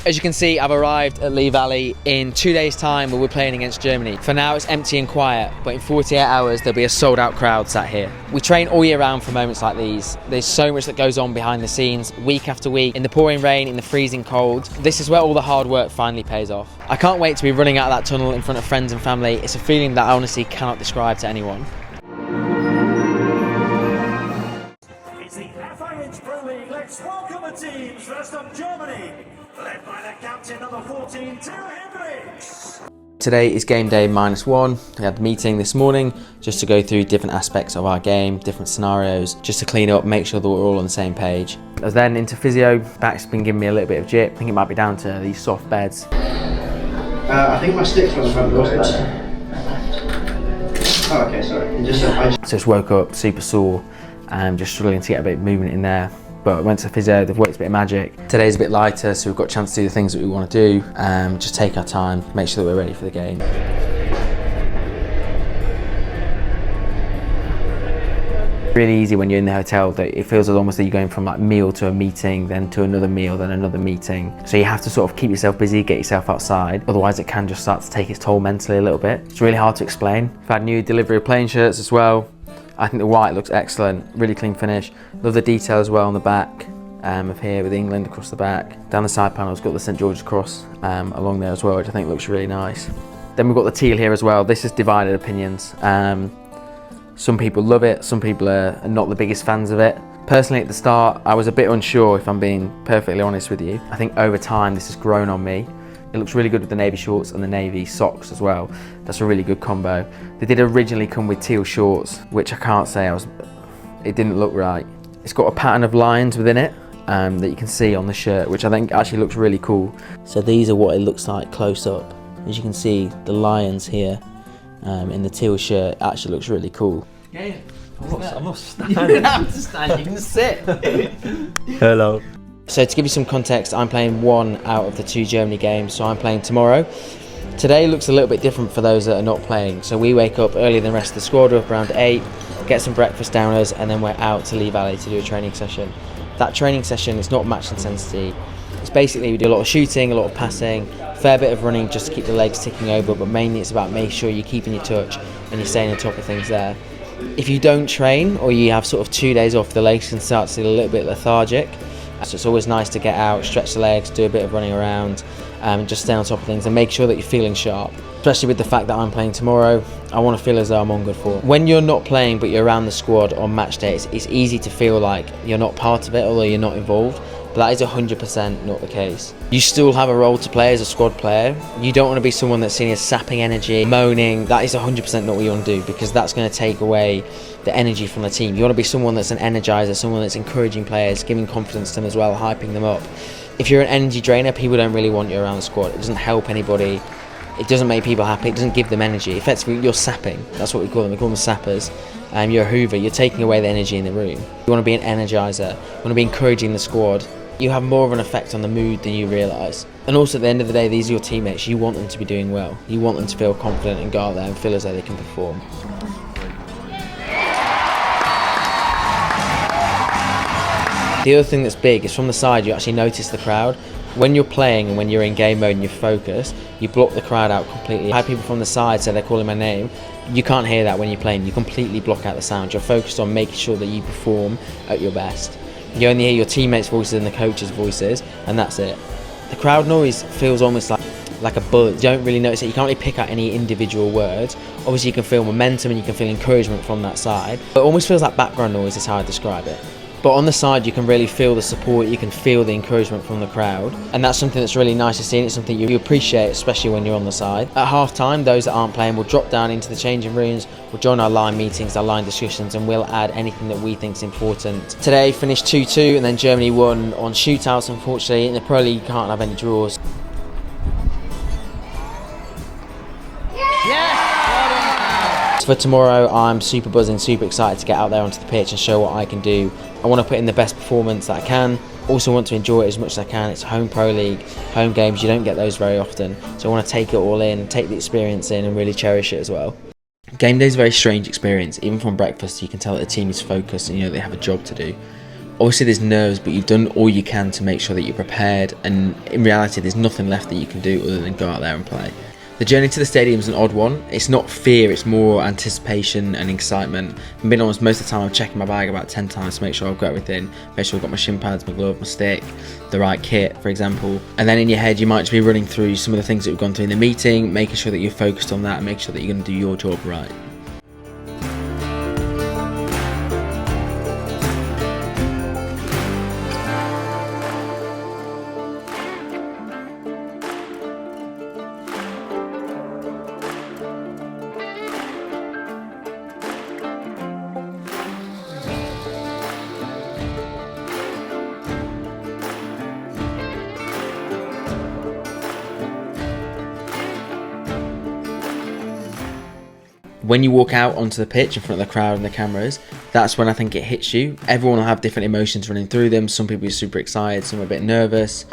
As you can see, I've arrived at Lee Valley. In 2 days' time, we'll be playing against Germany. For now, it's empty and quiet, but in 48 hours, there'll be a sold-out crowd sat here. We train all year round for moments like these. There's so much that goes on behind the scenes, week after week, in the pouring rain, in the freezing cold. This is where all the hard work finally pays off. I can't wait to be running out of that tunnel in front of friends and family. It's a feeling that I honestly cannot describe to anyone. It's the FA Pro League. Let's welcome the teams. First up, Germany, led by the captain number 14, Till Hendricks. Today is game day -1. We had a meeting this morning just to go through different aspects of our game, different scenarios, just to clean up, make sure that we're all on the same page. I was then into physio. Back's been giving me a little bit of jip. I think it might be down to these soft beds. I think my stick's on the front door. Oh, okay, sorry. So just woke up super sore and just struggling to get a bit of movement in there. But I went to physio, they've worked a bit of magic. Today's a bit lighter, so we've got a chance to do the things that we want to do. Just take our time, make sure that we're ready for the game. Really easy when you're in the hotel that it feels almost that you're going from like meal to a meeting, then to another meal, then another meeting. So you have to sort of keep yourself busy, get yourself outside. Otherwise it can just start to take its toll mentally a little bit. It's really hard to explain. We've had new delivery of playing shirts as well. I think the white looks excellent, really clean finish. Love the detail as well on the back of here with England across the back. Down the side panel, it's got the St George's Cross along there as well, which I think looks really nice. Then we've got the teal here as well. This has divided opinions. Some people love it, some people are not the biggest fans of it. Personally at the start, I was a bit unsure, if I'm being perfectly honest with you. I think over time this has grown on me. It looks really good with the navy shorts and the navy socks as well. That's a really good combo. They did originally come with teal shorts, which I can't say it didn't look right. It's got a pattern of lions within it that you can see on the shirt, which I think actually looks really cool. So these are what it looks like close up. As you can see, the lions here in the teal shirt actually looks really cool. Yeah, I'm not standing. You don't have to stand, you can sit. Hello. So to give you some context, I'm playing 1 out of the 2 Germany games, so I'm playing tomorrow. Today looks a little bit different for those that are not playing. So we wake up earlier than the rest of the squad, we're up around 8, get some breakfast down us, and then we're out to Lee Valley to do a training session. That training session is not match intensity. It's basically we do a lot of shooting, a lot of passing, a fair bit of running just to keep the legs ticking over, but mainly it's about making sure you're keeping your touch and you're staying on top of things there. If you don't train or you have sort of 2 days off, the legs can start to feel a little bit lethargic. So it's always nice to get out, stretch the legs, do a bit of running around, and just stay on top of things and make sure that you're feeling sharp. Especially with the fact that I'm playing tomorrow, I want to feel as though I'm on good form. When you're not playing but you're around the squad on match days, it's easy to feel like you're not part of it, although you're not involved. But that is 100% not the case. You still have a role to play as a squad player. You don't want to be someone that's seen as sapping energy, moaning. That is 100% not what you want to do, because that's going to take away the energy from the team. You want to be someone that's an energizer, someone that's encouraging players, giving confidence to them as well, hyping them up. If you're an energy drainer, people don't really want you around the squad. It doesn't help anybody. It doesn't make people happy. It doesn't give them energy. Effectively, you're sapping. That's what we call them. We call them sappers. You're a hoover. You're taking away the energy in the room. You want to be an energizer. You want to be encouraging the squad. You have more of an effect on the mood than you realise. And also at the end of the day, these are your teammates. You want them to be doing well. You want them to feel confident and go out there and feel as though they can perform. The other thing that's big is from the side, you actually notice the crowd. When you're playing and when you're in game mode and you're focused, you block the crowd out completely. I had people from the side say they're calling my name. You can't hear that when you're playing. You completely block out the sound. You're focused on making sure that you perform at your best. You only hear your teammates' voices and the coaches' voices, and that's it. The crowd noise feels almost like a buzz. You don't really notice it. You can't really pick out any individual words. Obviously you can feel momentum and you can feel encouragement from that side. But it almost feels like background noise is how I describe it. But on the side you can really feel the support, you can feel the encouragement from the crowd. And that's something that's really nice to see, and it's something you appreciate, especially when you're on the side. At half time, those that aren't playing will drop down into the changing rooms, will join our line meetings, our line discussions, and we'll add anything that we think is important. Today finished 2-2 and then Germany won on shootouts, unfortunately. In the Pro League you can't have any draws. For tomorrow, I'm super buzzing, super excited to get out there onto the pitch and show what I can do. I want to put in the best performance that I can. Also want to enjoy it as much as I can. It's a home Pro League, home games, you don't get those very often. So I want to take it all in, take the experience in and really cherish it as well. Game day is a very strange experience. Even from breakfast, you can tell that the team is focused and you know they have a job to do. Obviously there's nerves, but you've done all you can to make sure that you're prepared, and in reality there's nothing left that you can do other than go out there and play. The journey to the stadium is an odd one. It's not fear, it's more anticipation and excitement. I've been honest, most of the time I'm checking my bag about 10 times to make sure I've got everything, make sure I've got my shin pads, my glove, my stick, the right kit, for example. And then in your head you might just be running through some of the things that we've gone through in the meeting, making sure that you're focused on that and make sure that you're going to do your job right. When you walk out onto the pitch in front of the crowd and the cameras, that's when I think it hits you. Everyone will have different emotions running through them. Some people are super excited, some are a bit nervous.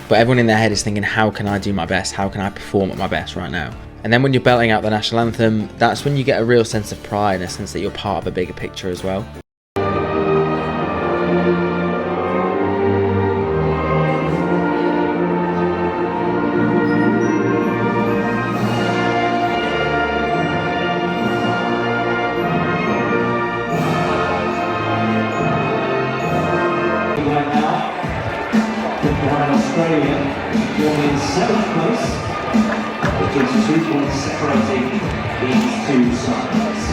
But everyone in their head is thinking, how can I do my best? How can I perform at my best right now? And then when you're belting out the national anthem, that's when you get a real sense of pride and a sense that you're part of a bigger picture as well. Behind Australia, one in 7th place, with just 2 points separating these two sides.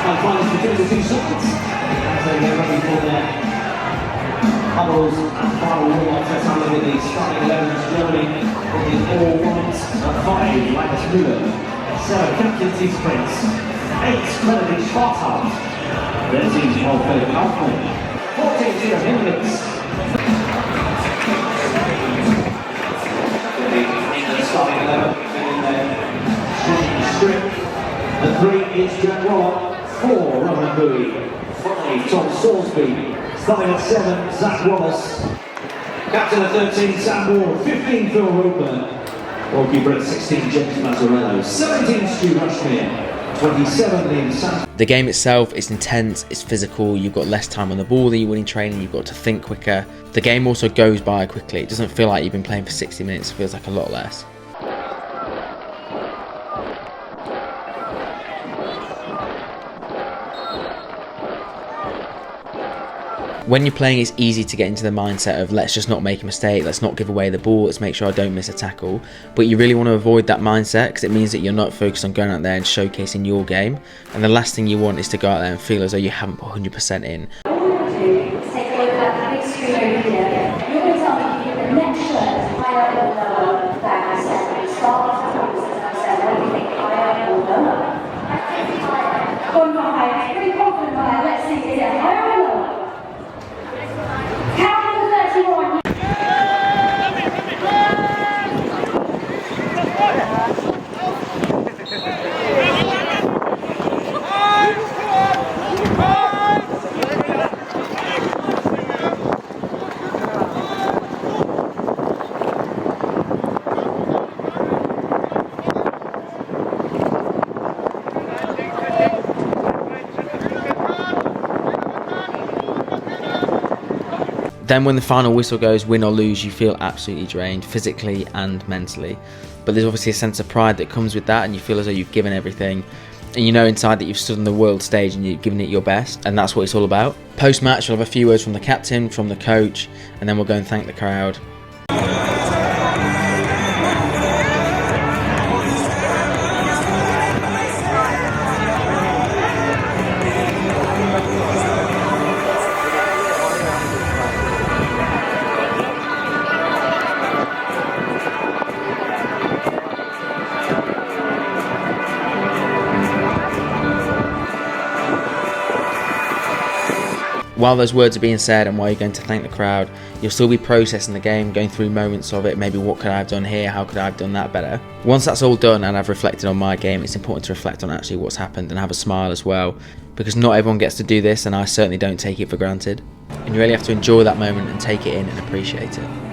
And finally, between the two sides, as they get ready for their huddles and final warm-up, let's have a look at the starting 11's Germany in the all-white at 5, Linus Müller, 7 captaincy sprints. 8 Kennedy Schwarzhaus. Their team's more Philip Kaufmann. 14 Tira Hendricks. England starting 11 in their strip. The 3 is Jack Waller. 4 Roman Bowie. 5 Tom Salisbury. Starting at 7 Zach Wallace. Captain at 13 Sam Ward. 15 Phil Roper. Goalkeeper at 16 James Mazzarello. 17 Stu Rushmere. 27 in Sam. The game itself is intense, it's physical, you've got less time on the ball than you would in training, you've got to think quicker. The game also goes by quickly, it doesn't feel like you've been playing for 60 minutes, it feels like a lot less. When you're playing, it's easy to get into the mindset of let's just not make a mistake, let's not give away the ball, let's make sure I don't miss a tackle. But you really want to avoid that mindset because it means that you're not focused on going out there and showcasing your game. And the last thing you want is to go out there and feel as though you haven't put 100% in. Take a look at the big screen over here. You're going to tell me if the next shirt is higher or lower than I said. Start with the focus as I said. What do you think, higher or lower? Going for higher. Pretty confident higher. Let's see, is it higher or lower? Count to 31. Then when the final whistle goes, win or lose, you feel absolutely drained, physically and mentally. But there's obviously a sense of pride that comes with that, and you feel as though you've given everything. And you know inside that you've stood on the world stage and you've given it your best, and that's what it's all about. Post-match, we'll have a few words from the captain, from the coach, and then we'll go and thank the crowd. while those words are being said and while you're going to thank the crowd, you'll still be processing the game, going through moments of it, maybe what could I have done here, how could I have done that better. Once that's all done and I've reflected on my game, it's important to reflect on actually what's happened and have a smile as well, because not everyone gets to do this, and I certainly don't take it for granted. And you really have to enjoy that moment and take it in and appreciate it.